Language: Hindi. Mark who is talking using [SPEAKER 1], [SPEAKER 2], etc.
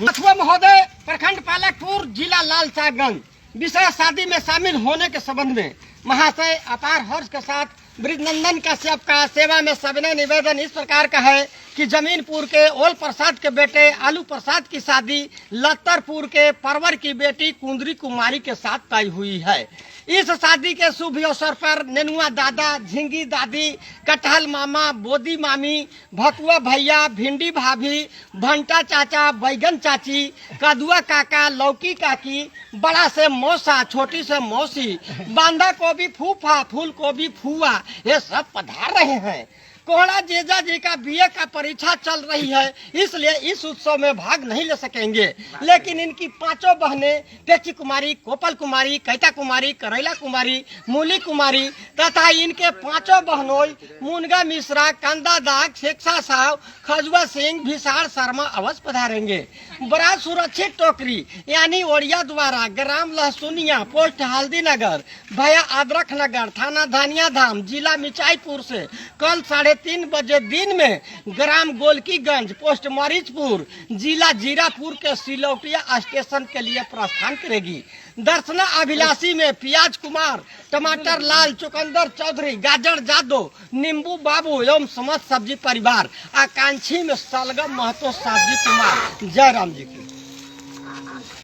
[SPEAKER 1] मथुआ महोदय, प्रखंड पालकपुर, जिला लालसागंज। विषय शादी में शामिल होने के संबंध में महाशय अपार हर्ष के साथ ब्रिजनंदन कश्यप का सेवा में सविनय निवेदन इस प्रकार का है कि जमीनपुर के ओल प्रसाद के बेटे आलू प्रसाद की शादी लत्तरपुर के परवर की बेटी कुंदरी कुमारी के साथ तय हुई है। इस शादी के शुभ अवसर पर नेनुआ दादा, झिंगी दादी, कटहल मामा, बोदी मामी, भकुआ भैया, भिंडी भाभी, भंटा चाचा, बैगन चाची, कदुआ काका, लौकी काकी, बड़ा से मौसा, छोटी से मौसी, बांधा गोभी फूफा, फूल गोभी फुआ, ये सब पधार रहे हैं। कोहड़ा जीजा जी का बीए का परीक्षा चल रही है, इसलिए इस उत्सव में भाग नहीं ले सकेंगे, लेकिन इनकी पांचों बहनें पेची कुमारी, कोपल कुमारी, कैता कुमारी, करैला कुमारी, मूली कुमारी तथा इनके पांचों बहनों मुनगा मिश्रा, कंदा दाग, शेखसा साहब, खजुआ सिंह, भिसार शर्मा अवश्य पधारेंगे। बड़ा सुरक्षित टोकरी यानी ओड़िया द्वारा ग्राम लहसुनिया, पोस्ट हल्दी नगर, भया अदरक नगर, थाना धानिया धाम, जिला मिचाईपुर से कल 3:30 बजे दिन में ग्राम गोलकीगंज, पोस्ट मरीजपुर, जिला जीरापुर के सिलौटिया स्टेशन के लिए प्रस्थान करेगी। दर्शना अभिलाषी में प्याज कुमार, टमाटर लाल, चुकंदर चौधरी, गाजर जादव, नींबू बाबू एवं समस्त सब्जी परिवार, आकांक्षी में सलगम महतो, साजी कुमार। जय राम जी की।